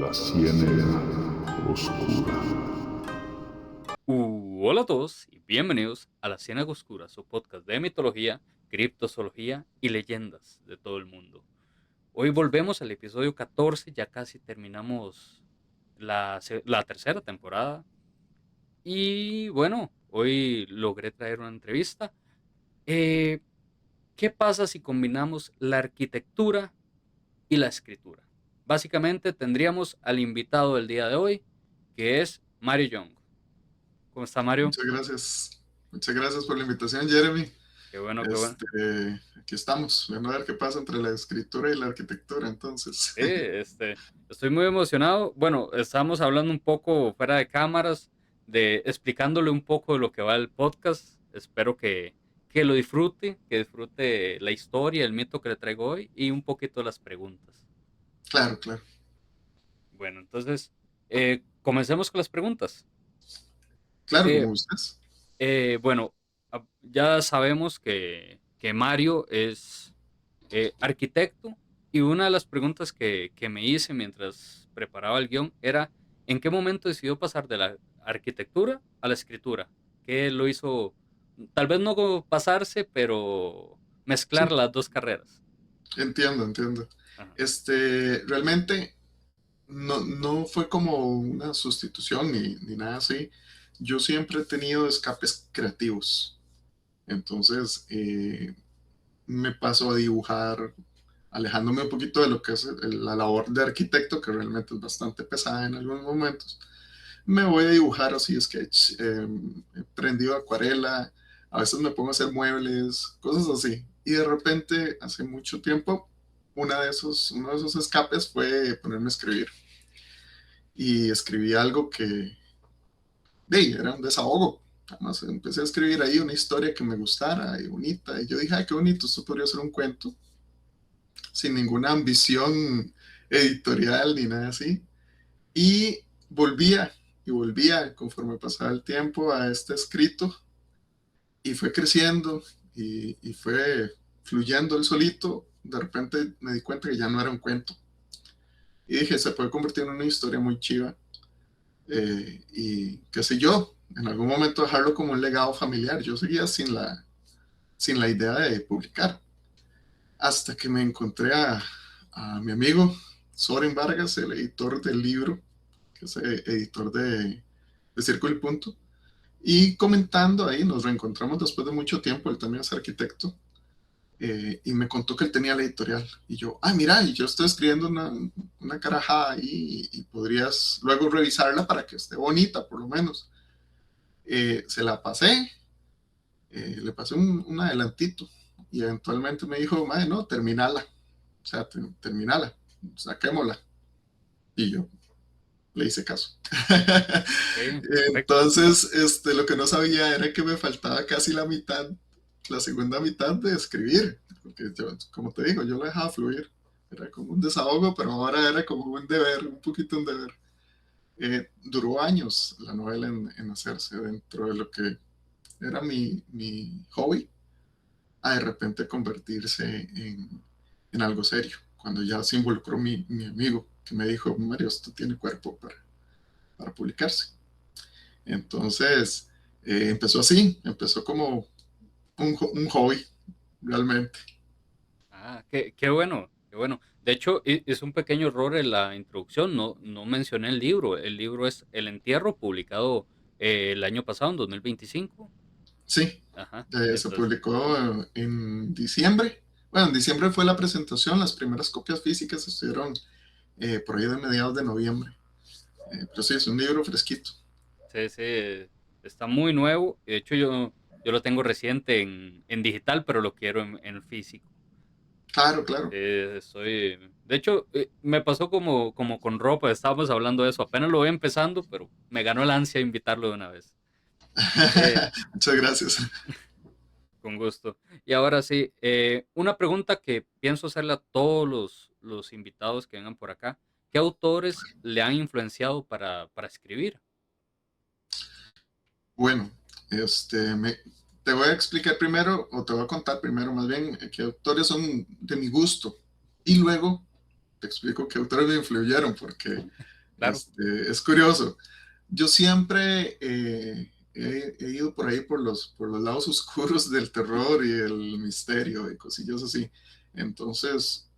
La Ciénaga Oscura. Hola a todos y bienvenidos a La Ciénaga Oscura, su podcast de mitología, criptozoología y leyendas de todo el mundo. Hoy volvemos al episodio 14, ya casi terminamos la tercera temporada. Y bueno, hoy logré traer una entrevista. Eh, ¿Qué pasa si combinamos la arquitectura y la escritura? Básicamente tendríamos al invitado del día de hoy, que es Mario Young. ¿Cómo está Mario? Muchas gracias. Muchas gracias por la invitación, Jeremy. Qué bueno, qué bueno. Aquí estamos. Vamos a ver qué pasa entre la escritura y la arquitectura, entonces. Sí, estoy muy emocionado. Bueno, estábamos hablando un poco fuera de cámaras, explicándole un poco de lo que va el podcast. Espero que lo disfrute, que disfrute la historia, el mito que le traigo hoy y un poquito las preguntas. Claro, claro. Bueno, entonces, comencemos con las preguntas. Claro, Eh, como ustedes. bueno, ya sabemos que Mario es arquitecto, y una de las preguntas que me hice mientras preparaba el guión era, ¿en qué momento decidió pasar de la arquitectura a la escritura? ¿Qué lo hizo, tal vez no pasarse, pero mezclar Sí, las dos carreras? entiendo. Ajá. Realmente no fue como una sustitución ni nada así. Yo siempre he tenido escapes creativos. Entonces, me paso a dibujar, alejándome un poquito de lo que es la labor de arquitecto, que realmente es bastante pesada en algunos momentos. Me voy a dibujar así, sketch, he prendido acuarela, a veces me pongo a hacer muebles, cosas así. Y de repente, hace mucho tiempo, uno de esos escapes fue ponerme a escribir. Y escribí algo que era un desahogo. Además, empecé a escribir ahí una historia que me gustara y bonita. Y yo dije, ay, qué bonito, esto podría ser un cuento, sin ninguna ambición editorial ni nada así. Y volvía volvía conforme pasaba el tiempo a este escrito y fue creciendo y fue fluyendo el solito. De repente me di cuenta que ya no era un cuento y dije, se puede convertir en una historia muy chiva, y qué sé yo, en algún momento dejarlo como un legado familiar. Yo seguía sin la idea de publicar hasta que me encontré a mi amigo Soren Vargas, el editor del libro, que es editor de Círculo y Punto. Y comentando ahí, nos reencontramos después de mucho tiempo, él también es arquitecto, y me contó que él tenía la editorial. Y yo, mira, y yo estoy escribiendo una carajada ahí y podrías luego revisarla para que esté bonita, por lo menos. Se la pasé, le pasé un adelantito y eventualmente me dijo, madre, no, terminala, o sea, terminala, saquémosla. Y yo, le hice caso. Ok, perfecto. Entonces, lo que no sabía era que me faltaba casi la mitad, la segunda mitad de escribir, porque yo, como te digo, yo lo dejaba fluir, era como un desahogo, pero ahora era como un deber, un poquito un deber. Duró años la novela en hacerse dentro de lo que era mi hobby, a de repente convertirse en algo serio, cuando ya se involucró mi amigo, que me dijo, Mario, esto tiene cuerpo para publicarse. Entonces, empezó así, empezó como un hobby, realmente. Qué bueno, qué bueno. De hecho, es un pequeño error en la introducción, no mencioné el libro. El libro es El Entierro, publicado el año pasado, en 2025. Sí, Ajá, se entonces, publicó en diciembre. Bueno, en diciembre fue la presentación, las primeras copias físicas estuvieron por ahí de mediados de noviembre. Pero sí, es un libro fresquito. sí, sí, está muy nuevo. De hecho, yo lo tengo reciente en digital, pero lo quiero en físico. Claro, claro. De hecho, me pasó como con ropa, estábamos hablando de eso. Apenas lo voy empezando, pero me ganó la ansia de invitarlo de una vez. Eh, Muchas gracias. con gusto. Y ahora sí, una pregunta que pienso hacerle a todos los invitados que vengan por acá. ¿Qué autores le han influenciado para escribir? Bueno, te voy a explicar primero, o te voy a contar primero más bien, qué autores son de mi gusto. Y luego te explico qué autores me influyeron, porque Claro. es curioso. Yo siempre he ido por ahí por los lados oscuros del terror y el misterio y cosillas así. Entonces,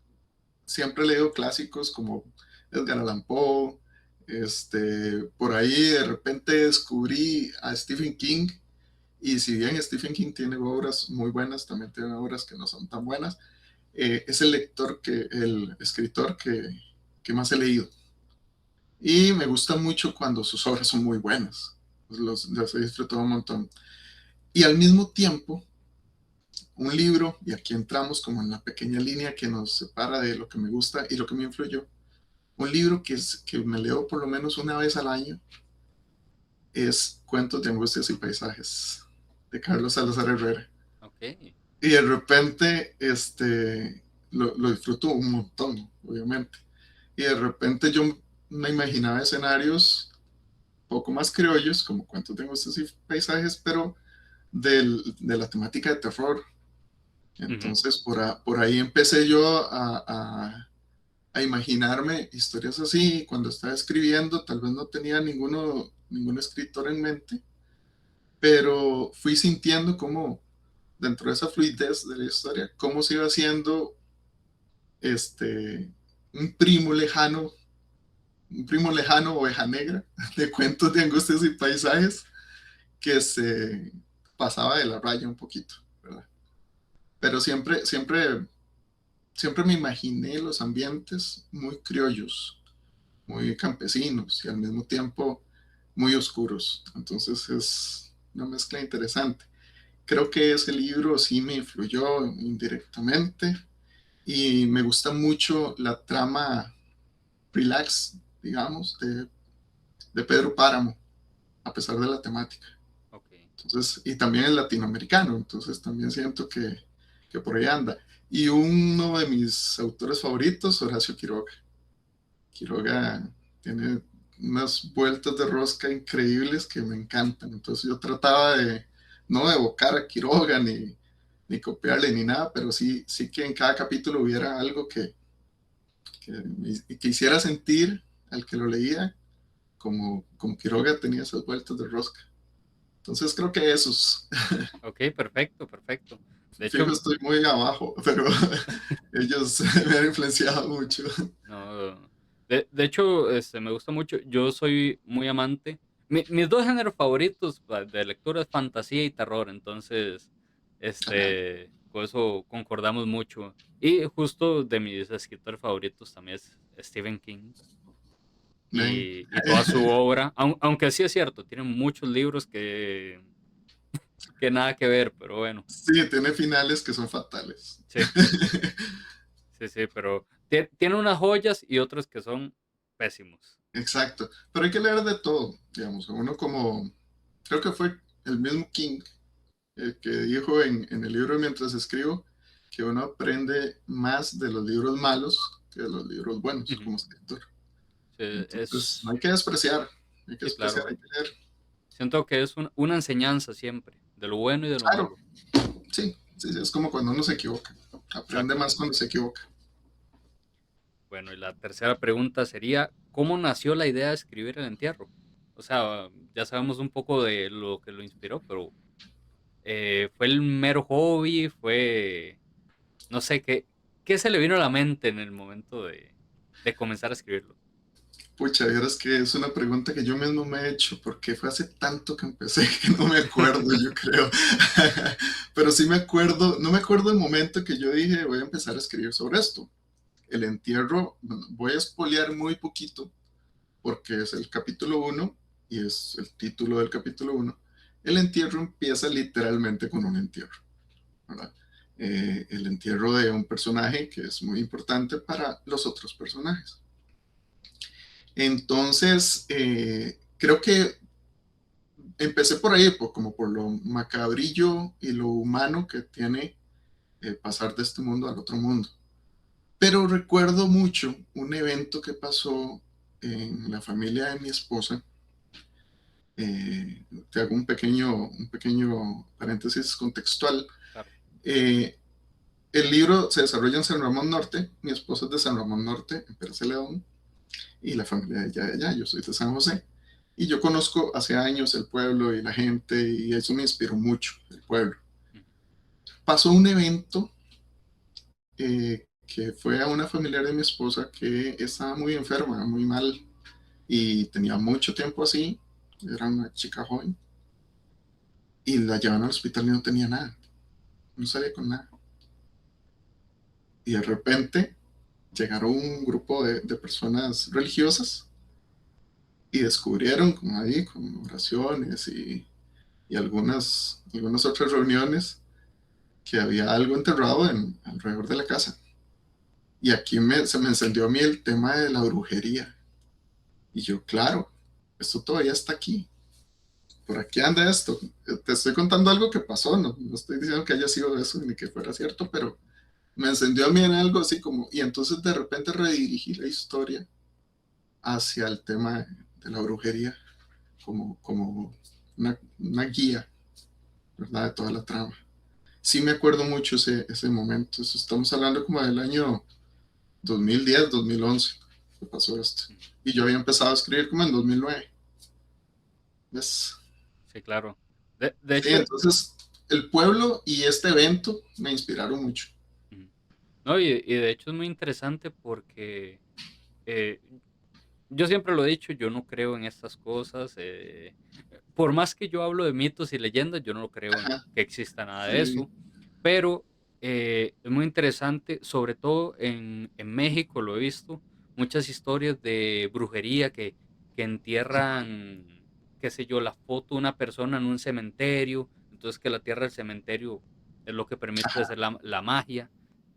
siempre he leído clásicos como Edgar Allan Poe. Por ahí de repente descubrí a Stephen King, y si bien Stephen King tiene obras muy buenas, también tiene obras que no son tan buenas. Es el escritor que más he leído. Y me gusta mucho cuando sus obras son muy buenas. Los he disfrutado un montón. Y al mismo tiempo, un libro, y aquí entramos como en la pequeña línea que nos separa de lo que me gusta y lo que me influyó. Un libro que me leo por lo menos una vez al año es Cuentos de Angustias y Paisajes, de Carlos Salazar Herrera. Ok. Y de repente lo disfruto un montón, obviamente. Y de repente yo me imaginaba escenarios poco más criollos, como Cuentos de Angustias y Paisajes, pero de la temática de terror. Ujú. Entonces por ahí empecé yo a imaginarme historias así. Cuando estaba escribiendo, tal vez no tenía ningún escritor en mente, pero fui sintiendo cómo dentro de esa fluidez de la historia, cómo se iba haciendo este, un primo lejano, un primo lejano, oveja negra, de Cuentos de Angustias y Paisajes, que se pasaba de la raya un poquito, ¿verdad? Pero siempre me imaginé los ambientes muy criollos, muy campesinos y al mismo tiempo muy oscuros. Entonces es una mezcla interesante. Creo que ese libro sí me influyó indirectamente, y me gusta mucho la trama relax, digamos, de Pedro Páramo, a pesar de la temática. Ok. Entonces, y también es latinoamericano, entonces también siento que por ahí anda. Y uno de mis autores favoritos, Horacio Quiroga. Quiroga tiene unas vueltas de rosca increíbles que me encantan. Entonces yo trataba de no evocar a Quiroga ni copiarle ni nada, pero sí que en cada capítulo hubiera algo que hiciera sentir al que lo leía como Quiroga tenía esas vueltas de rosca. Entonces creo que esos, Ok, perfecto, perfecto. De fijo, hecho, estoy muy abajo, pero ellos me han influenciado mucho. no. De hecho, me gusta mucho. Yo soy muy amante. Mis dos géneros favoritos de lectura es fantasía y terror. Entonces, Ajá. con eso concordamos mucho. Y justo de mis escritores favoritos también es Stephen King. Men. Y toda su obra, aunque sí es cierto, tiene muchos libros que nada que ver, pero bueno, Sí, tiene finales que son fatales. sí, sí, sí, pero tiene unas joyas y otros que son pésimos. Exacto, pero hay que leer de todo, digamos, uno como, creo que fue el mismo King el que dijo en el libro Mientras escribo, que uno aprende más de los libros malos que de los libros buenos Ujú. como escritor. Sí, Entonces, no hay que despreciar, hay que sí, despreciar, claro. hay que leer. Siento que es una enseñanza siempre, de lo bueno y de lo Claro, malo. sí, sí, sí, es como cuando uno se equivoca, aprende más Exactamente. cuando se equivoca. Bueno, y la tercera pregunta sería, ¿cómo nació la idea de escribir El Entierro? O sea, ya sabemos un poco de lo que lo inspiró, pero ¿fue el mero hobby? ¿Fue, no sé, qué se le vino a la mente en el momento de comenzar a escribirlo? Pucha, vieras que es una pregunta que yo mismo me he hecho, porque fue hace tanto que empecé que no me acuerdo, yo creo. Pero sí me acuerdo, no me acuerdo el momento que yo dije, voy a empezar a escribir sobre esto. El entierro, bueno, voy a espolear muy poquito, porque es el capítulo uno y es el título del capítulo uno. El entierro empieza literalmente con un entierro, ¿verdad? El entierro de un personaje que es muy importante para los otros personajes. Entonces, creo que empecé por ahí, como por lo macabrillo y lo humano que tiene pasar de este mundo al otro mundo. Pero recuerdo mucho un evento que pasó en la familia de mi esposa. Te hago un pequeño paréntesis contextual. Claro. Eh, El libro se desarrolla en San Ramón Norte, mi esposa es de San Ramón Norte, en Pérez León, y la familia de allá, yo soy de San José. Y yo conozco hace años el pueblo y la gente, y eso me inspiró mucho, el pueblo. Pasó un evento que fue a una familiar de mi esposa que estaba muy enferma, muy mal, y tenía mucho tiempo así, era una chica joven, y la llevaron al hospital y no tenía nada, no salía con nada. Y de repente llegaron un grupo de personas religiosas y descubrieron como ahí, con oraciones y algunas otras reuniones, que había algo enterrado alrededor de la casa. Y aquí se me encendió a mí el tema de la brujería. Y yo, claro, esto todavía está aquí. Por aquí anda esto. Te estoy contando algo que pasó, no estoy diciendo que haya sido eso ni que fuera cierto, pero me encendió a mí en algo así como, y entonces de repente redirigí la historia hacia el tema de la brujería como una guía, ¿verdad? De toda la trama. Sí me acuerdo mucho ese momento. Eso estamos hablando como del año 2010, 2011, que pasó esto. Y yo había empezado a escribir como en 2009. ¿Ves? Sí, claro. De Sí, hecho, entonces el pueblo y este evento me inspiraron mucho. ujú. No, y de hecho es muy interesante porque eh, yo siempre lo he dicho, yo no creo en estas cosas. Por más que yo hablo de mitos y leyendas, yo no creo en Ajá, que exista nada de sí, eso. Pero es muy interesante, sobre todo en México lo he visto, muchas historias de brujería que entierran, qué sé yo, la foto de una persona en un cementerio, entonces que la tierra del cementerio es lo que permite hacer la magia.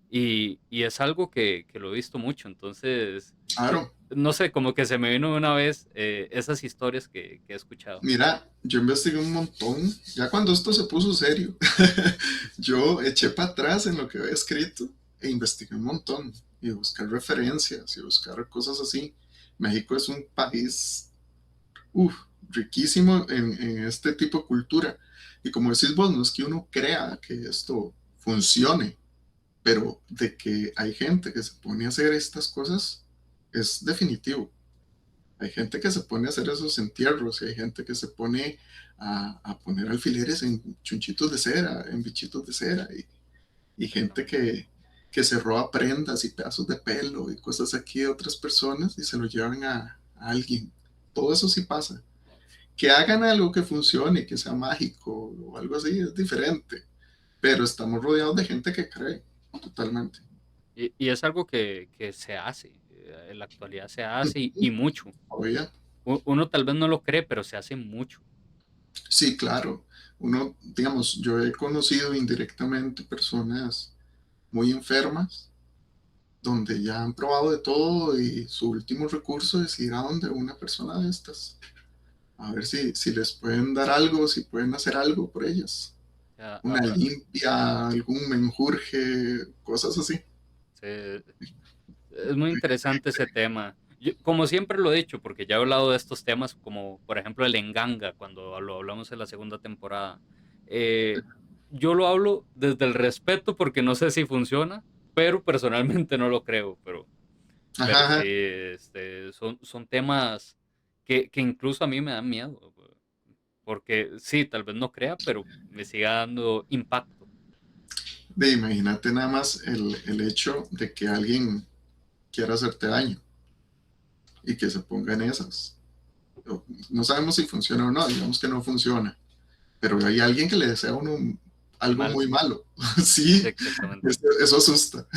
Y es algo que lo he visto mucho, entonces, claro. no sé, como que se me vino de una vez esas historias que he escuchado. Mira, yo investigué un montón. Ya cuando esto se puso serio, yo eché para atrás en lo que había escrito e investigué un montón. Y buscar referencias y buscar cosas así. México es un país uf, riquísimo en este tipo de cultura. Y como decís vos, no es que uno crea que esto funcione, pero de que hay gente que se pone a hacer estas cosas es definitivo. Hay gente que se pone a hacer esos entierros y hay gente que se pone a poner alfileres en chunchitos de cera, en bichitos de cera y gente que se roba prendas y pedazos de pelo y cosas aquí de otras personas y se lo llevan a alguien. Todo eso sí pasa. Que hagan algo que funcione, que sea mágico o algo así, es diferente. Pero estamos rodeados de gente que cree totalmente. Y es algo que se hace, en la actualidad se hace y mucho. Oye, Uno tal vez no lo cree, pero se hace mucho. sí, claro. Uno, digamos, yo he conocido indirectamente personas muy enfermas donde ya han probado de todo y su último recurso es ir a donde una persona de estas, a ver si les pueden dar algo, si pueden hacer algo por ellas. O sea, Una limpia, algún menjurje, cosas así. es muy interesante ese tema. Como siempre lo he dicho, porque ya he hablado de estos temas, como por ejemplo el Enganga, cuando lo hablamos en la segunda temporada. eh, yo lo hablo desde el respeto porque no sé si funciona, pero personalmente no lo creo. Pero Ajá, sí, ajá. son temas que incluso a mí me dan miedo, porque sí, tal vez no crea, pero me siga dando impacto. De imagínate nada más el hecho de que alguien quiera hacerte daño y que se ponga en esas. No sabemos si funciona o no, digamos que no funciona, pero hay alguien que le desea a uno El algo mal, muy malo. sí, Sí, exactamente. eso asusta.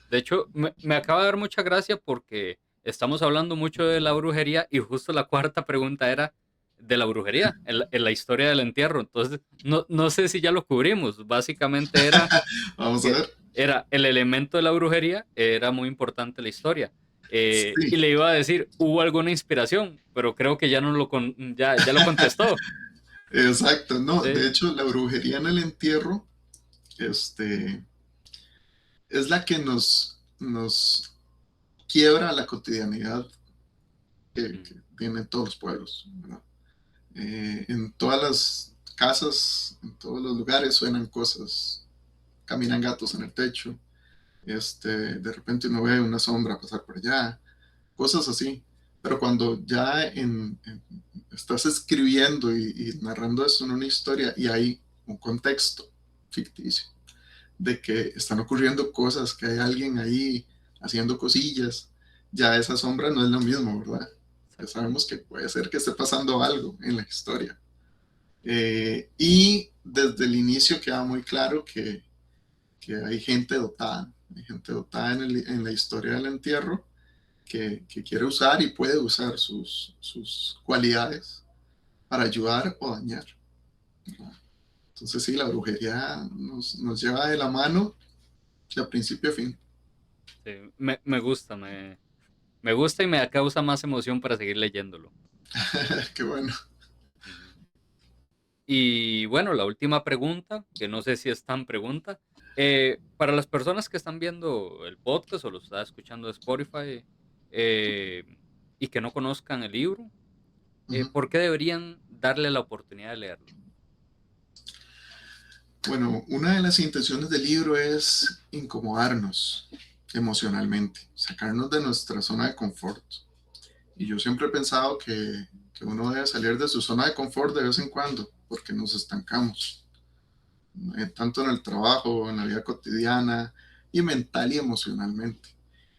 De hecho, me acaba de dar mucha gracia porque estamos hablando mucho de la brujería y justo la cuarta pregunta era de la brujería, en la historia del entierro. Entonces, no sé si ya lo cubrimos. Básicamente Vamos a que ver. era el elemento de la brujería, era muy importante en la historia. Y Sí, le iba a decir, ¿hubo alguna inspiración? Pero creo que ya no ya lo contestó. exacto. No, de Sí. hecho, la brujería en el entierro, es la que nos quiebra la cotidianidad que Mm, tienen todos los pueblos, ¿verdad? En todas las casas, en todos los lugares suenan cosas. caminan gatos en el techo, de repente uno ve una sombra pasar por allá, cosas así. Pero cuando ya estás escribiendo y narrando eso en una historia y hay un contexto ficticio de que están ocurriendo cosas, que hay alguien ahí haciendo cosillas, ya esa sombra no es lo mismo, ¿verdad? Ya sabemos que puede ser que esté pasando algo en la historia. Y desde el inicio queda muy claro que hay gente dotada en la historia del entierro que quiere usar y puede usar sus cualidades para ayudar o dañar, ¿verdad? Entonces sí, la brujería nos lleva de la mano de principio a fin. Sí, me gusta y me causa más emoción para seguir leyéndolo. Qué bueno. Ujú. Y bueno, la última pregunta, que no sé si es tan pregunta, para las personas que están viendo el podcast o lo están escuchando de Spotify eh, y que no conozcan el libro, Ujú. ¿por qué deberían darle la oportunidad de leerlo? Bueno, una de las intenciones del libro es incomodarnos emocionalmente, sacarnos de nuestra zona de confort. Y yo siempre he pensado que uno debe salir de su zona de confort de vez en cuando, porque nos estancamos, tanto en el trabajo, en la vida cotidiana, y mental y emocionalmente.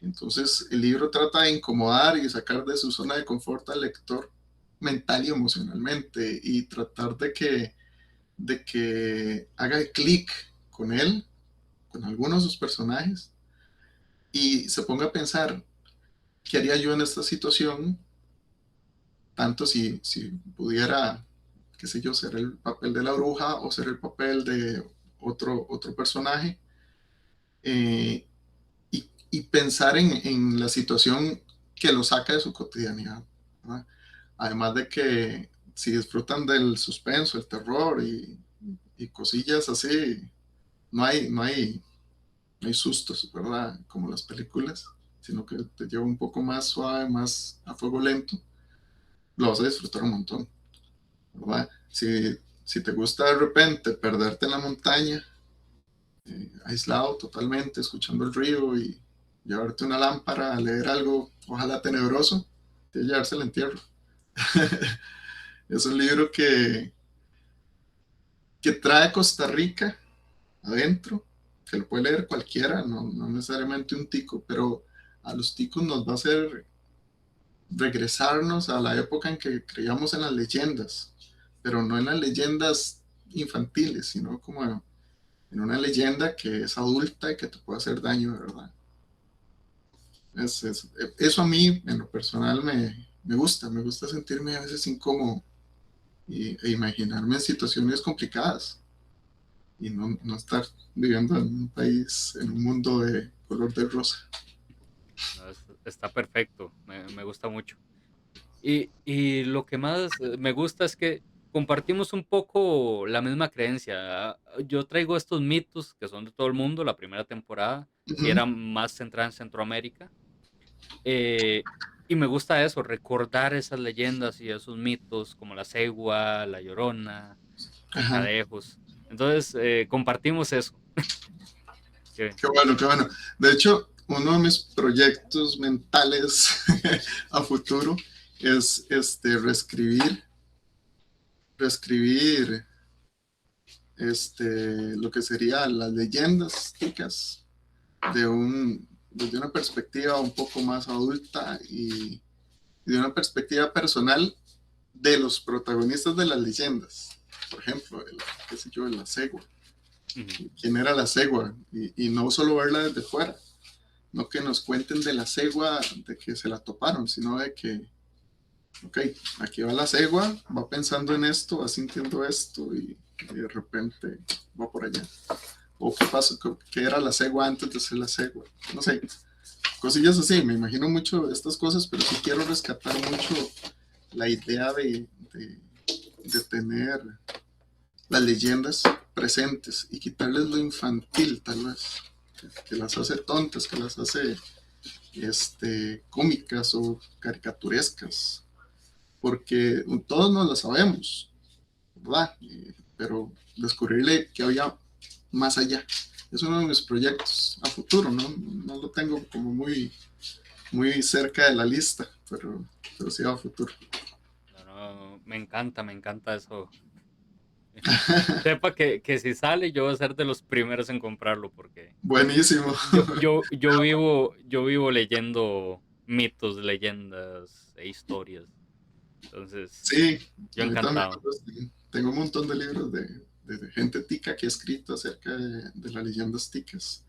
Entonces, el libro trata de incomodar y sacar de su zona de confort al lector mental y emocionalmente, y tratar de que haga clic con él, con algunos de sus personajes, y se ponga a pensar, ¿qué haría yo en esta situación? Tanto si pudiera, qué sé yo, ser el papel de la bruja o ser el papel de otro personaje, eh, y pensar en la situación que lo saca de su cotidianidad, ¿verdad? Además de que si disfrutan del suspenso, el terror y cosillas así, no hay sustos, ¿verdad? Como las películas, sino que te lleva un poco más suave, más a fuego lento, lo vas a disfrutar un montón, ¿verdad? Si te gusta de repente perderte en la montaña, aislado totalmente, escuchando el río y llevarte una lámpara a leer algo, ojalá tenebroso, de llevarse el entierro. Es un libro que trae Costa Rica adentro, que lo puede leer cualquiera, no necesariamente un tico, pero a los ticos nos va a hacer regresarnos a la época en que creíamos en las leyendas, pero no en las leyendas infantiles, sino como en una leyenda que es adulta y que te puede hacer daño de verdad. Eso a mí, en lo personal, me gusta sentirme a veces incómodo e imaginarme en situaciones complicadas y no estar viviendo en un país, en un mundo de color de rosa. No, está perfecto, me gusta mucho. Y lo que más me gusta es que compartimos un poco la misma creencia. Yo traigo estos mitos que son de todo el mundo. La primera temporada sí Ujú. era más centrada en Centroamérica. eh, y me gusta eso, recordar esas leyendas y esos mitos como la Cegua, la Llorona, Ajá. Picadejos. Entonces, compartimos eso. Que- Qué bueno, qué bueno. De hecho, uno de mis proyectos mentales a futuro es reescribir lo que serían las leyendas ticas desde una perspectiva un poco más adulta y de una perspectiva personal de los protagonistas de las leyendas. Por ejemplo, qué sé yo, la cegua. Ujú. ¿Quién era la cegua? Y no solo verla desde fuera, no que nos cuenten de la cegua, de que se la toparon, sino de que, ok, aquí va la cegua, va pensando en esto, va sintiendo esto y de repente va por allá. O qué pasó, qué era la cegua antes de ser la cegua. No sé, cosillas así, me imagino mucho de estas cosas, pero sí quiero rescatar mucho la idea de tener las leyendas presentes y quitarles lo infantil, tal vez, que las hace tontas, que las hace cómicas o caricaturescas, porque todos no lo sabemos, ¿verdad? Pero descubrirle que había más allá. Es uno de mis proyectos a futuro, ¿no? No lo tengo como muy cerca de la lista, pero sí a futuro. No, no, me encanta eso. Sepa que si sale, yo voy a ser de los primeros en comprarlo porque Buenísimo. yo vivo leyendo mitos, leyendas e historias. Entonces, Sí, yo a mí también encantado. me gusta. Tengo un montón de libros de gente tica que ha escrito acerca de las leyendas ticas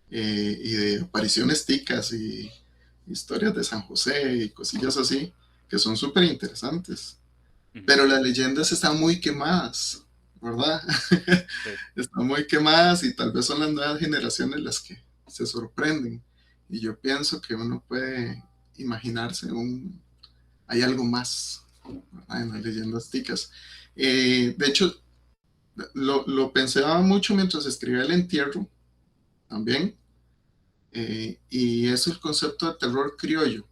y de apariciones ticas y historias de San José y cosillas así, que son súper interesantes. Ujú, Pero las leyendas están muy quemadas, ¿verdad? sí. Están muy quemadas y tal vez son las nuevas generaciones las que se sorprenden. Y yo pienso que uno puede imaginarse hay algo más, ¿verdad? En las Sí. leyendas ticas. De hecho, lo pensaba mucho mientras escribía El Entierro también, y es el concepto de terror criollo.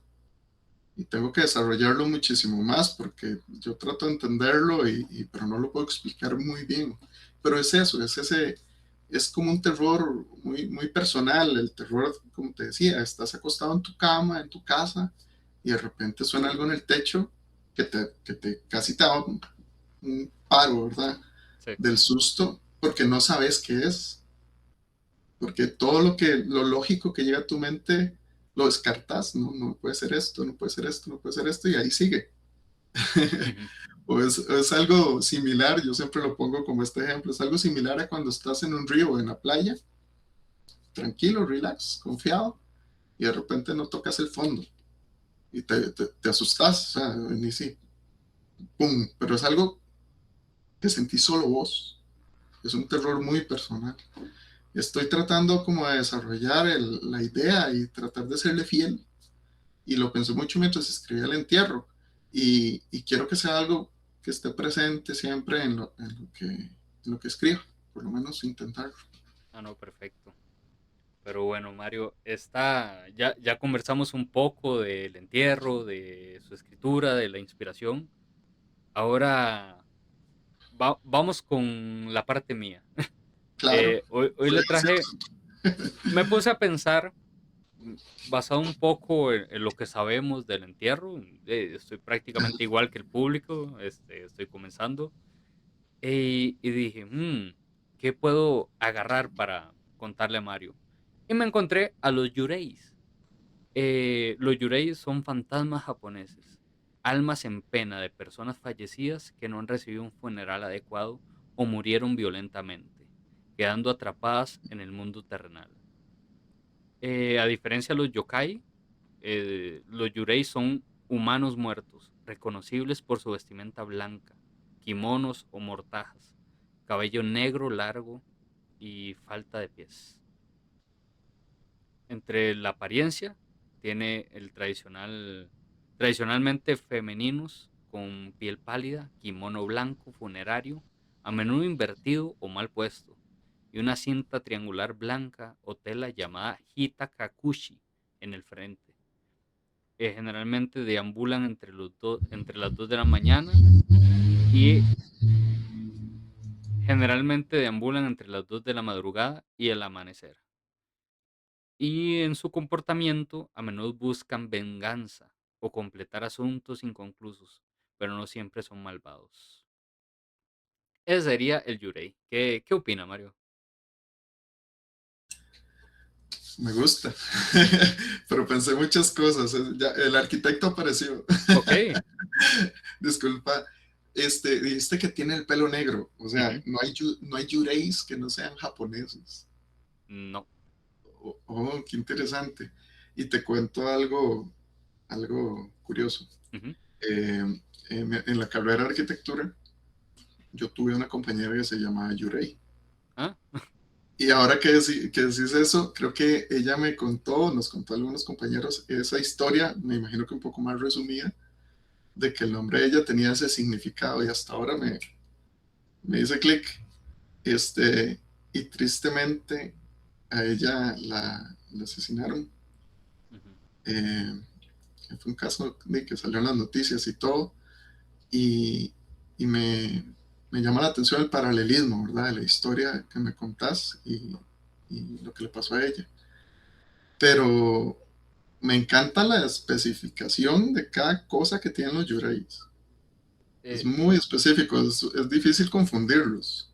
Y tengo que desarrollarlo muchísimo más porque yo trato de entenderlo, pero no lo puedo explicar muy bien. Pero es eso, es como un terror muy personal. El terror, como te decía, estás acostado en tu cama, en tu casa, y de repente suena algo en el techo que te casi te da un paro, ¿verdad? Sí. Del susto, porque no sabes qué es. Porque todo lo lógico que llega a tu mente lo descartas, no, no puede ser esto, no puede ser esto, no puede ser esto, y ahí sigue. Ujú, O es algo similar, yo siempre lo pongo como este ejemplo, es algo similar a cuando estás en un río o en la playa, tranquilo, relax, confiado, y de repente no tocas el fondo y te asustas, o sea, ni si, pum, pero es algo que sentís solo vos, es un terror muy personal. Estoy tratando como de desarrollar la idea y tratar de serle fiel, y lo pensé mucho mientras escribía El Entierro, y quiero que sea algo que esté presente siempre en lo que escribo, por lo menos intentarlo. ah, no, perfecto. Pero bueno, Mario, ya conversamos un poco del entierro, de su escritura, de la inspiración. Ahora vamos con la parte mía. Claro, Hoy soy le traje, ansioso. me puse a pensar, basado un poco en lo que sabemos del entierro, estoy prácticamente igual que el público, estoy comenzando, y dije, ¿qué puedo agarrar para contarle a Mario? Y me encontré a los Yureis. Los Yurei son fantasmas japoneses, almas en pena de personas fallecidas que no han recibido un funeral adecuado o murieron violentamente, quedando atrapadas en el mundo terrenal. A diferencia de los yokai, los yurei son humanos muertos, reconocibles por su vestimenta blanca, kimonos o mortajas, cabello negro largo y falta de pies. Entre la apariencia, tiene tradicionalmente femeninos con piel pálida, kimono blanco funerario, a menudo invertido o mal puesto, y una cinta triangular blanca o tela llamada hita kakushi en el frente. Generalmente deambulan entre las 2 de la mañana y generalmente deambulan entre las 2 de la madrugada y el amanecer. Y en su comportamiento a menudo buscan venganza o completar asuntos inconclusos, pero no siempre son malvados. Ese sería el Yurei. ¿Qué opina, Mario? Me gusta, pero pensé muchas cosas. El arquitecto apareció. Ok. Disculpa, dijiste que tiene el pelo negro, o sea, Ujú. no hay yureis que no sean japoneses. No. Oh, qué interesante. Y te cuento algo curioso. Ujú. En la carrera de arquitectura, yo tuve una compañera que se llamaba Yurei. Ah, Y ahora que decís eso, creo que ella nos contó a algunos compañeros esa historia, me imagino que un poco más resumida, de que el nombre de ella tenía ese significado y hasta ahora me dice clic. Y tristemente a ella la asesinaron. ujú. Eh, Fue un caso de que salió en las noticias y todo. Y, y me, me llama la atención el paralelismo, ¿verdad? De la historia que me contás y lo que le pasó a ella. Pero me encanta la especificación de cada cosa que tienen los Yureis. Es Eh, muy específico, es difícil confundirlos.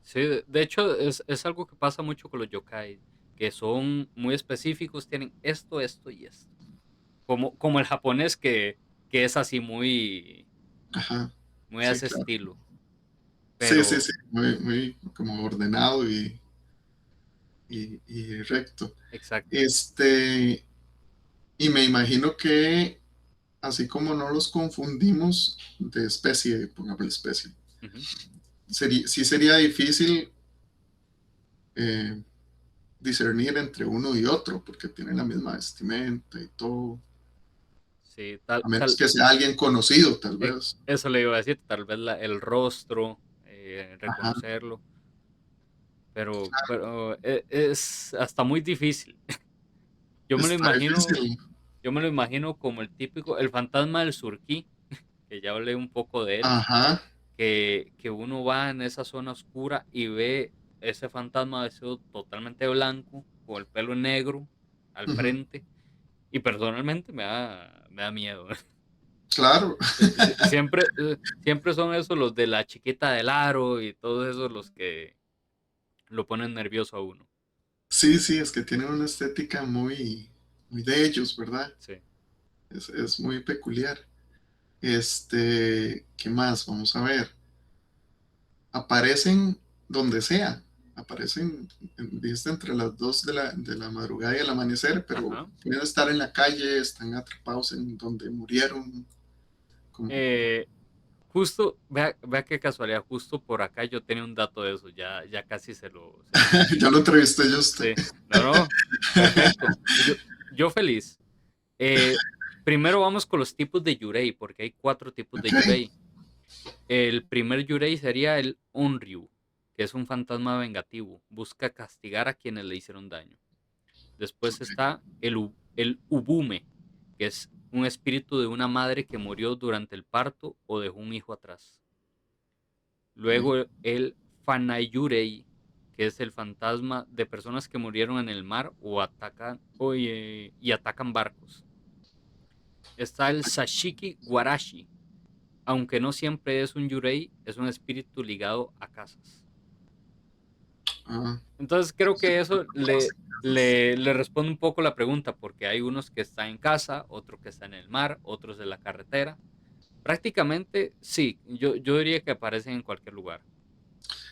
sí, de hecho es algo que pasa mucho con los yokai, que son muy específicos, tienen esto, esto y esto. Como el japonés que es así Ajá, muy a sí, ese claro. estilo. Sí, sí, Pero, sí, muy, muy como ordenado y recto. exacto. Este, y me imagino que así como no los confundimos de especie, pongamos especie, Ujú. sí sería difícil eh, discernir entre uno y otro, porque tienen la misma vestimenta y todo, Sí, a menos que sea alguien conocido, tal vez. eso le iba a decir, tal vez el rostro, Ajá, reconocerlo, pero es hasta muy difícil. Yo me lo está imagino, difícil. yo me lo imagino como el típico, el fantasma del Surquí, que ya hablé un poco de él, Ajá, que uno va en esa zona oscura y ve ese fantasma vestido totalmente blanco, con el pelo negro al ujú, frente, y personalmente me da miedo. claro. Siempre son esos los de la chiquita del aro y todos esos los que lo ponen nervioso a uno. Sí, sí, es que tienen una estética muy, muy de ellos, ¿verdad? Sí. Es muy peculiar. ¿Qué más? Vamos a ver. Aparecen donde sea. Aparecen, dijiste, entre las 2 de la madrugada y el amanecer, pero Ajá. pueden estar en la calle, están atrapados en donde murieron. Como... Eh, Justo, vea qué casualidad, justo por acá yo tenía un dato de eso, ya casi se lo Ya menciono. lo entrevisté yo a usted. Sí, no, no, perfecto. Yo feliz. Eh, Primero vamos con los tipos de Yurei, porque hay 4 tipos de Ok. Yurei. El primer Yurei sería el Onryu, que es un fantasma vengativo, busca castigar a quienes le hicieron daño. Después Ok. está el Ubume, que es un espíritu de una madre que murió durante el parto o dejó un hijo atrás. Ok. Luego el Fanayurei, que es el fantasma de personas que murieron en el mar y atacan barcos. Está el Sashiki Warashi, aunque no siempre es un yurei, es un espíritu ligado a casas. Ah, Entonces creo sí, que eso conocen casas. le responde un poco la pregunta, porque hay unos que están en casa, otros que están en el mar, otros en la carretera. Prácticamente sí, yo diría que aparecen en cualquier lugar.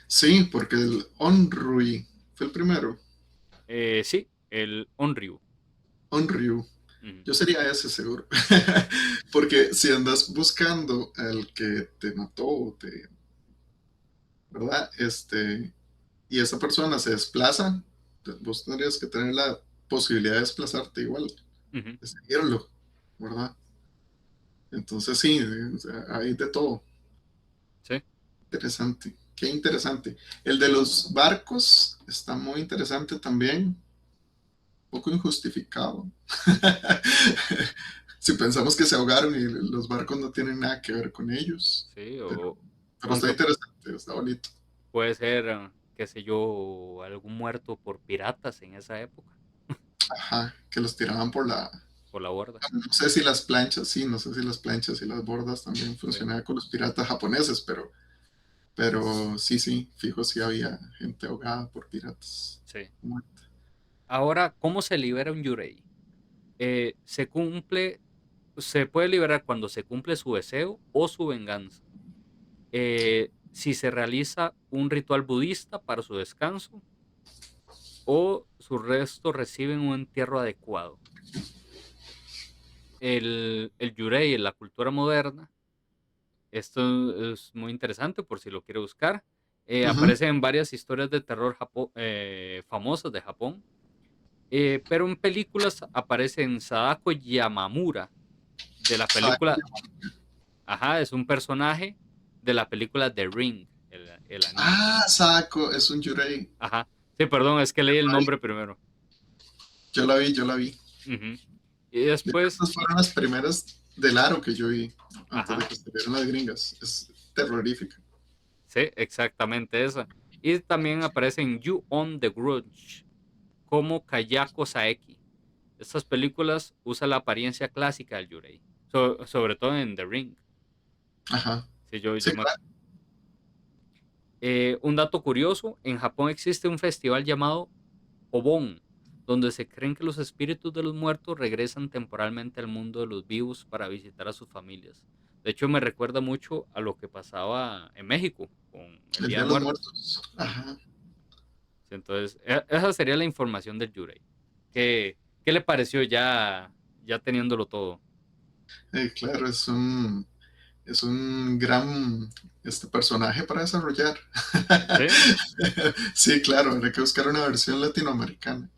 Sí, porque el Onrui fue el primero. Sí, el Onryu. Onryu. Ujú. Yo sería ese seguro. Porque si andas buscando al que te mató, ¿verdad? Y esa persona se desplaza, vos tendrías que tener la posibilidad de desplazarte igual, Ujú. de seguirlo, ¿verdad? Entonces sí, o sea, hay de todo. Sí. Interesante. Qué interesante. El de los barcos está muy interesante también, un poco injustificado. Si pensamos que se ahogaron y los barcos no tienen nada que ver con ellos. Sí, Pero, o pero está aunque interesante, está bonito. puede ser, qué sé yo, algún muerto por piratas en esa época, Ajá, que los tiraban por la... por la borda. No sé si las planchas, sí, no sé si las planchas y las bordas también Sí, funcionaban con los piratas japoneses, pero sí, sí, fijo, sí había gente ahogada por piratas. sí. Ahora, ¿cómo se libera un yurei? Se puede liberar cuando se cumple su deseo o su venganza. Si se realiza un ritual budista para su descanso o sus restos reciben un entierro adecuado. El yurei en la cultura moderna, esto es muy interesante por si lo quiere buscar. Ujú. Aparece en varias historias de terror famosas de Japón, pero en películas aparece en Sadako Yamamura de la película. Ajá, es un personaje de la película The Ring, el anillo. Sako, es un yurei. Ajá. Sí, perdón, es que leí el nombre primero. Yo la vi, yo la vi. Ujú. Y De hecho, después, estas fueron las primeras del aro que yo vi antes de ajá. que salieran las gringas. Es terrorífica. Sí, exactamente esa. Y también aparece en You Own the Grudge, como Kayako Saeki. Estas películas usan la apariencia clásica del Yurei, sobre todo en The Ring. Ajá. Sí, Sí, claro. un dato curioso, en Japón existe un festival llamado Obon, donde se creen que los espíritus de los muertos regresan temporalmente al mundo de los vivos para visitar a sus familias. De hecho, me recuerda mucho a lo que pasaba en México con el El Día Día de de los Muertos. Muertos. Ujú. Ajá. Sí, entonces, esa sería la información del Yurei. ¿Qué le pareció ya teniéndolo todo? Claro, es un gran personaje para desarrollar. Sí, Sí, claro, habrá que buscar una versión latinoamericana.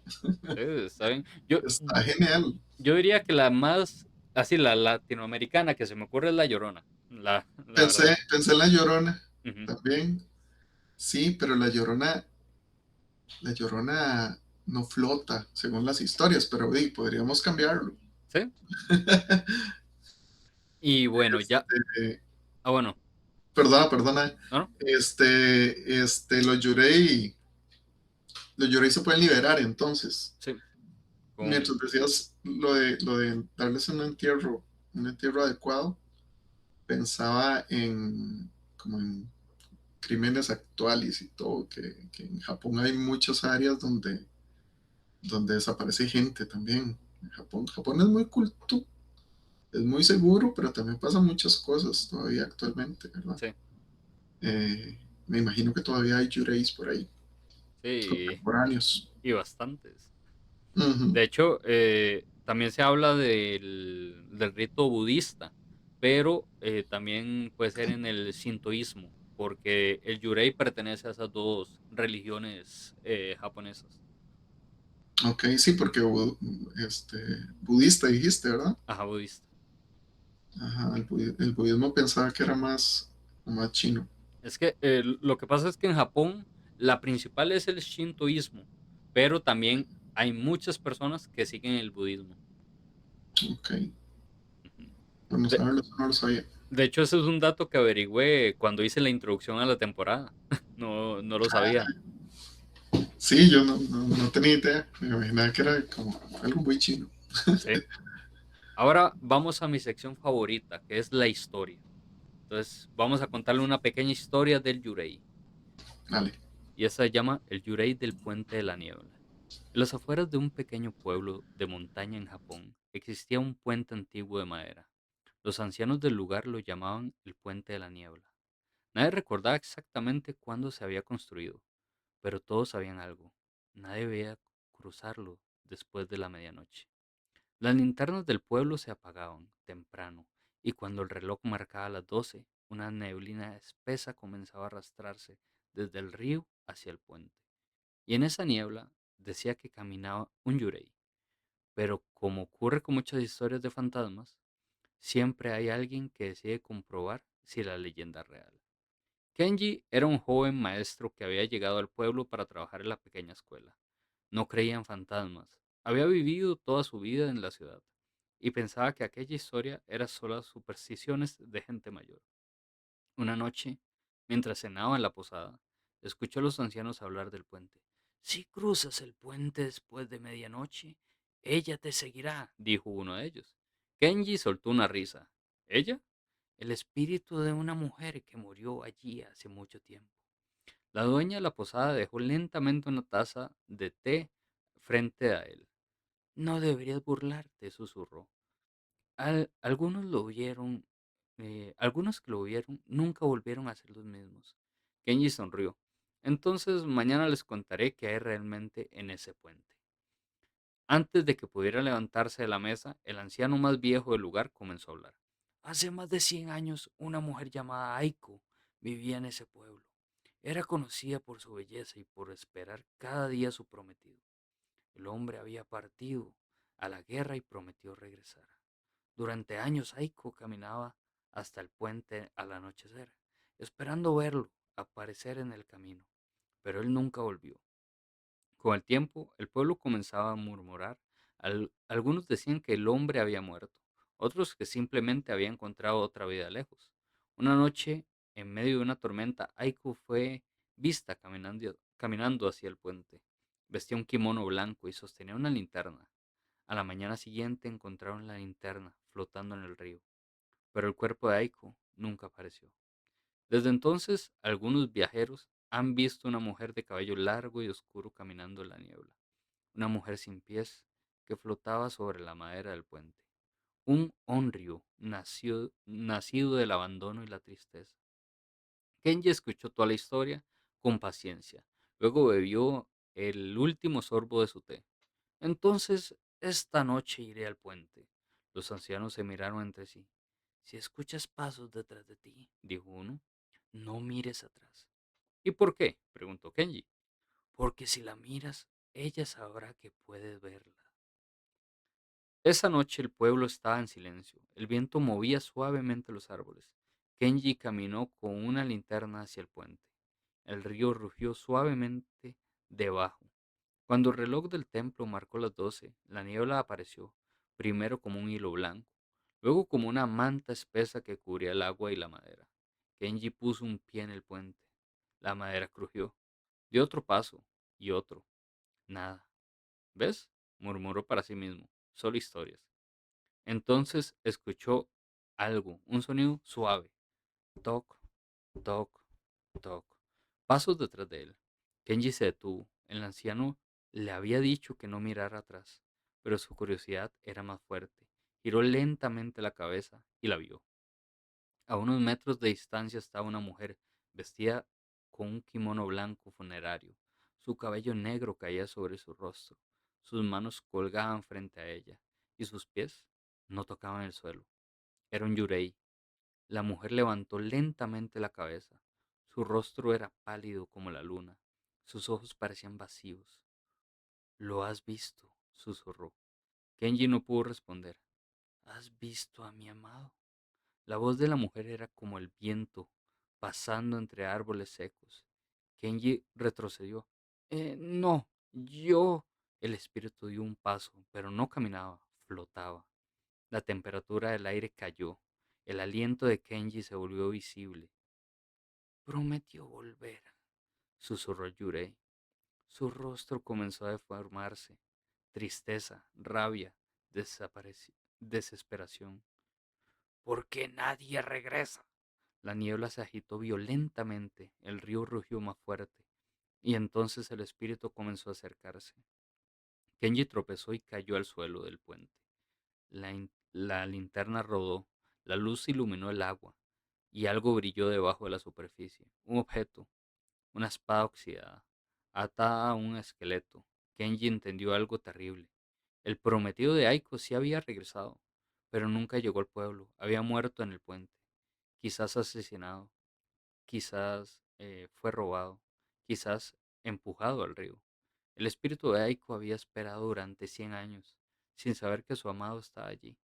sí, está bien. Yo, Está genial. yo diría que la más, así, la latinoamericana que se me ocurre es La Llorona, la verdad. Pensé en La Llorona Ujú. también. Sí, pero La Llorona no flota, según las historias, pero podríamos cambiarlo. Sí. Y bueno, ya, Este, bueno, perdona. ¿no? ¿No? Los Yurei se pueden liberar entonces. Sí, Mientras con, decías lo de darles un entierro adecuado, pensaba en como en crímenes actuales y todo, que en Japón hay muchas áreas donde desaparece gente también. Japón es muy culto, es muy seguro, pero también pasan muchas cosas todavía actualmente, ¿verdad? sí, Me imagino que todavía hay yureis por ahí, sí, contemporáneos. y bastantes. Ujú. De hecho, también se habla del rito budista, pero también puede ser en el sintoísmo, porque el yurei pertenece a esas dos religiones japonesas. Ok, sí, porque budista dijiste, ¿verdad? Ajá, budista. Ajá, el budismo pensaba que era más chino. Es que lo que pasa es que en Japón la principal es el shintoísmo, pero también hay muchas personas que siguen el budismo. Ok, Ujú. bueno De, saberlo, eso no lo sabía. de hecho, ese es un dato que averigüé cuando hice la introducción a la temporada. No, no lo sabía. Sí, yo no tenía idea, me imaginaba que era como algo muy chino. Sí. Ahora vamos a mi sección favorita, que es la historia. Entonces, vamos a contarle una pequeña historia del Yurei. Vale, Y esa se llama El Yurei del Puente de la Niebla. En las afueras de un pequeño pueblo de montaña en Japón existía un puente antiguo de madera. Los ancianos del lugar lo llamaban el Puente de la Niebla. Nadie recordaba exactamente cuándo se había construido, pero todos sabían algo. Nadie debía cruzarlo después de la medianoche. Las linternas del pueblo se apagaban temprano, y cuando el reloj marcaba las 12, una neblina espesa comenzaba a arrastrarse desde el río hacia el puente. Y en esa niebla decía que caminaba un yurei. Pero como ocurre con muchas historias de fantasmas, siempre hay alguien que decide comprobar si la leyenda es real. Kenji era un joven maestro que había llegado al pueblo para trabajar en la pequeña escuela. No creía en fantasmas. Había vivido toda su vida en la ciudad y pensaba que aquella historia era solo supersticiones de gente mayor. Una noche, mientras cenaba en la posada, escuchó a los ancianos hablar del puente. Si cruzas el puente después de medianoche, ella te seguirá, dijo uno de ellos. Kenji soltó una risa. ¿Ella? El espíritu de una mujer que murió allí hace mucho tiempo. La dueña de la posada dejó lentamente una taza de té frente a él. No deberías burlarte, susurró. Algunos que lo vieron nunca volvieron a ser los mismos. Kenji sonrió. Entonces mañana les contaré qué hay realmente en ese puente. Antes de que pudiera levantarse de la mesa, el anciano más viejo del lugar comenzó a hablar. Hace más de 100 años, una mujer llamada Aiko vivía en ese pueblo. Era conocida por su belleza y por esperar cada día a su prometido. El hombre había partido a la guerra y prometió regresar. Durante años Aiko caminaba hasta el puente al anochecer, esperando verlo aparecer en el camino, pero él nunca volvió. Con el tiempo, el pueblo comenzaba a murmurar. Algunos decían que el hombre había muerto, otros que simplemente había encontrado otra vida lejos. Una noche, En medio de una tormenta, Aiko fue vista caminando hacia el puente. Vestía un kimono blanco y sostenía una linterna. A la mañana siguiente encontraron la linterna flotando en el río, pero el cuerpo de Aiko nunca apareció. Desde entonces, algunos viajeros han visto una mujer de cabello largo y oscuro caminando en la niebla, una mujer sin pies que flotaba sobre la madera del puente. Un Onryo nacido del abandono y la tristeza. Kenji escuchó toda la historia con paciencia. Luego bebió el último sorbo de su té. Entonces, esta noche iré al puente. Los ancianos se miraron entre sí. Si escuchas pasos detrás de ti, dijo uno, no mires atrás. ¿Y por qué? Preguntó Kenji. Porque si la miras, ella sabrá que puedes verla. Esa noche el pueblo estaba en silencio. El viento movía suavemente los árboles. Kenji caminó con una linterna hacia el puente. El río rugió suavemente debajo. Cuando el reloj del templo marcó las 12, la niebla apareció, primero como un hilo blanco, luego como una manta espesa que cubría el agua y la madera. Kenji puso un pie en el puente. La madera crujió. Dio otro paso y otro. Nada. ¿Ves? Murmuró para sí mismo. Solo historias. Entonces escuchó algo, un sonido suave. Toc, toc, toc. Pasos detrás de él. Kenji se detuvo. El anciano le había dicho que no mirara atrás, pero su curiosidad era más fuerte. Giró lentamente la cabeza y la vio. A unos metros de distancia estaba una mujer vestida con un kimono blanco funerario. Su cabello negro caía sobre su rostro. Sus manos colgaban frente a ella y sus pies no tocaban el suelo. Era un yurei. La mujer levantó lentamente la cabeza. Su rostro era pálido como la luna. Sus ojos parecían vacíos. ¿Lo has visto? Susurró. Kenji no pudo responder. ¿Has visto a mi amado? La voz de la mujer era como el viento pasando entre árboles secos. Kenji retrocedió. No, yo... El espíritu dio un paso, pero no caminaba, flotaba. La temperatura del aire cayó. El aliento de Kenji se volvió visible. Prometió volver, susurró Yurei. Su rostro comenzó a deformarse. Tristeza, rabia, desesperación. ¿Por qué nadie regresa? La niebla se agitó violentamente, el río rugió más fuerte, y entonces el espíritu comenzó a acercarse. Kenji tropezó y cayó al suelo del puente. La linterna rodó, la luz iluminó el agua, y algo brilló debajo de la superficie. Un objeto, una espada oxidada, atada a un esqueleto. Kenji entendió algo terrible. El prometido de Aiko sí había regresado, pero nunca llegó al pueblo. Había muerto en el puente, quizás asesinado, quizás fue robado, quizás empujado al río. El espíritu de Aiko había esperado durante 100 años, sin saber que su amado estaba allí.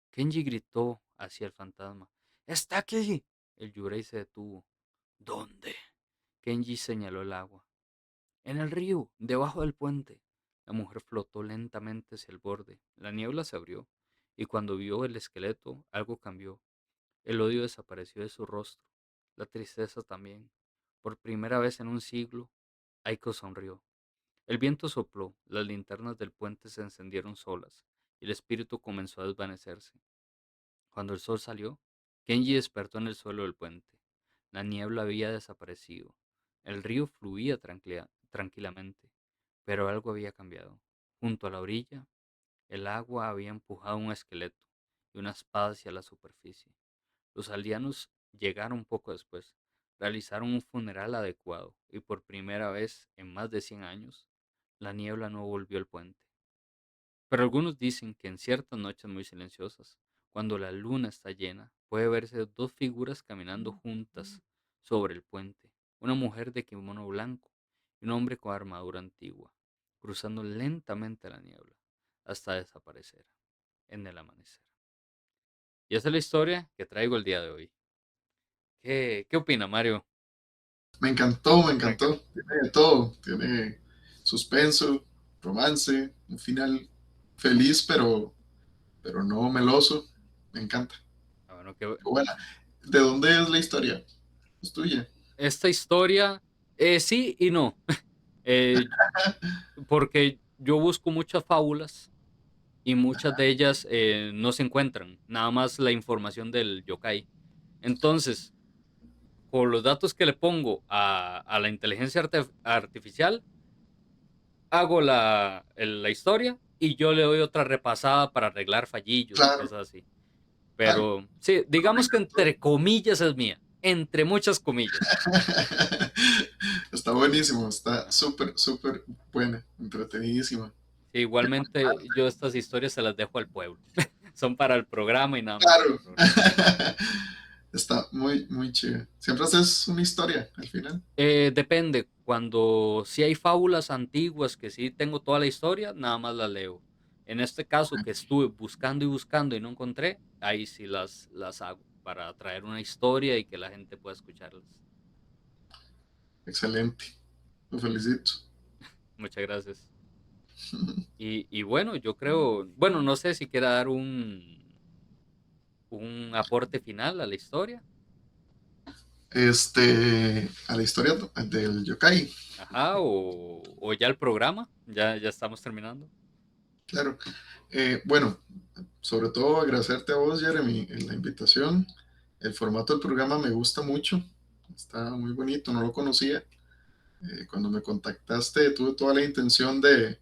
Kenji gritó hacia el fantasma. ¡Está aquí! El Yurei se detuvo. ¿Dónde? Kenji señaló el agua. En el río, debajo del puente. La mujer flotó lentamente hacia el borde. La niebla se abrió, y cuando vio el esqueleto, algo cambió. El odio desapareció de su rostro, la tristeza también. Por primera vez en un siglo, Aiko sonrió. El viento sopló, las linternas del puente se encendieron solas, y el espíritu comenzó a desvanecerse. Cuando el sol salió, Kenji despertó en el suelo del puente. La niebla había desaparecido. El río fluía tranquilamente, pero algo había cambiado. Junto a la orilla, el agua había empujado un esqueleto y una espada hacia la superficie. Los aldeanos llegaron poco después, realizaron un funeral adecuado y por primera vez en más de 100 años, la niebla no volvió al puente. Pero algunos dicen que en ciertas noches muy silenciosas, cuando la luna está llena, puede verse dos figuras caminando juntas sobre el puente, una mujer de kimono blanco y un hombre con armadura antigua, cruzando lentamente la niebla hasta desaparecer en el amanecer. Y esa es la historia que traigo el día de hoy. ¿Qué opina, Mario? Me encantó, me encantó. Tiene de todo. Tiene suspenso, romance, un final feliz, pero no meloso. Me encanta. Ah, bueno, Qué buena. ¿De dónde es la historia? es tuya. Esta historia, sí y no. Eh, Porque yo busco muchas fábulas y muchas de ellas no se encuentran, nada más la información del yokai. Entonces, con los datos que le pongo a la inteligencia artificial, hago la historia y yo le doy otra repasada para arreglar fallillos y Claro, cosas así. claro. Pero sí, No, me digamos que encantó. entre comillas es mía, entre muchas comillas. Está buenísimo, está Ajá. súper, súper buena, entretenidísima. Sí, igualmente yo estas historias se las dejo al pueblo. Son para el programa y nada más para el Claro. programa. Está muy, muy chida. Siempre haces una historia al final. Depende, cuando sí hay fábulas antiguas que sí tengo toda la historia, nada más la leo. En este caso que estuve buscando y buscando y no encontré, ahí sí las hago para traer una historia y que la gente pueda escucharlas. Excelente. Lo felicito. Muchas gracias. Y bueno, yo creo, bueno, no sé si quiera dar un aporte final a la historia. A la historia del yokai. Ajá, o ya el programa, ya estamos terminando. Claro. Bueno, sobre todo agradecerte a vos, Jeremy, en la invitación. El formato del programa me gusta mucho. Está muy bonito, no lo conocía. Cuando me contactaste tuve toda la intención de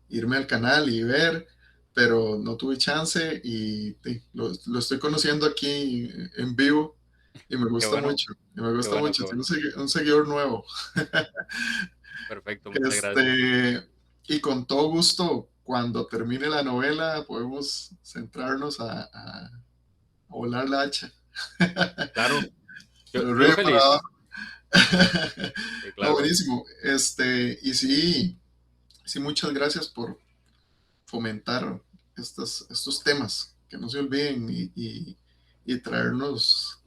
irme al canal y ver, pero no tuve chance y lo estoy conociendo aquí en vivo y me Qué gusta bueno, mucho. Y me qué gusta bueno, qué mucho. Tengo bueno. un seguidor nuevo. Perfecto, muchas gracias. Y con todo gusto, cuando termine la novela, podemos centrarnos a volar la hacha. Claro, Pero yo ríe para feliz. abajo. Sí, No, claro. buenísimo. Y sí, sí, muchas gracias por fomentar estos temas, que no se olviden y traernos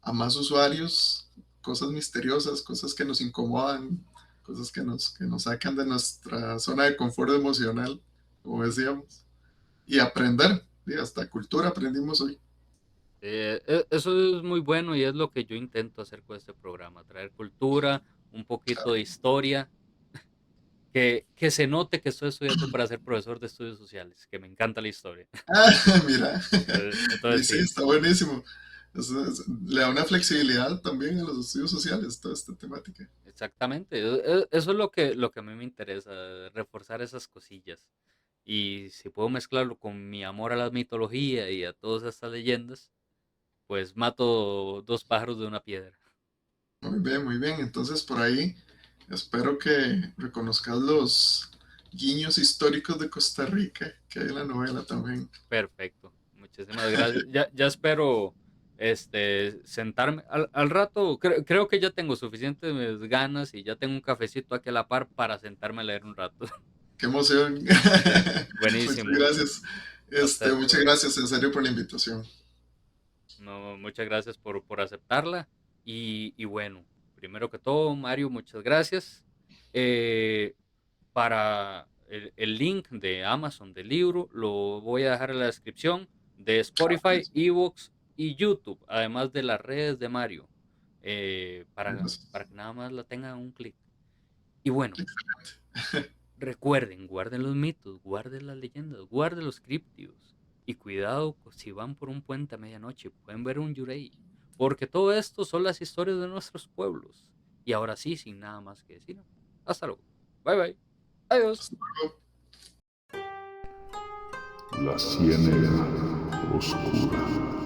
a más usuarios cosas misteriosas, cosas que nos incomodan, cosas que nos sacan de nuestra zona de confort emocional, como decíamos, y aprender, y hasta cultura aprendimos hoy. Eso es muy bueno y es lo que yo intento hacer con este programa, traer cultura, un poquito de historia, que se note que estoy estudiando para ser profesor de estudios sociales, que me encanta la historia. Ah, mira, y Entonces sí, sí, está buenísimo. Le da una flexibilidad también a los estudios sociales, toda esta temática. exactamente. Eso es lo que a mí me interesa, reforzar esas cosillas. Y si puedo mezclarlo con mi amor a la mitología y a todas estas leyendas, pues mato dos pájaros de una piedra. Muy bien, muy bien. Entonces, por ahí espero que reconozcas los guiños históricos de Costa Rica que hay en la novela también. Perfecto. Muchísimas gracias. Ya espero sentarme. Al rato, creo que ya tengo suficientes ganas y ya tengo un cafecito aquí a la par para sentarme a leer un rato. ¡Qué emoción! Muchas Buenísimo. gracias. Hasta Muchas después. gracias en serio por la invitación. No, muchas gracias por aceptarla. Y bueno, primero que todo, Mario, muchas gracias. Eh, para el link de Amazon del libro, lo voy a dejar en la descripción de Spotify, Evox y YouTube, además de las redes de Mario, Gracias. para que nada más la tengan un clic. Y bueno, recuerden, guarden los mitos, guarden las leyendas, guarden los críptidos. Y cuidado si van por un puente a medianoche, pueden ver un yurei. Porque todo esto son las historias de nuestros pueblos. Y ahora sí, sin nada más que decir. Hasta luego. Bye bye. Adiós. Hasta luego. La ciénaga oscura.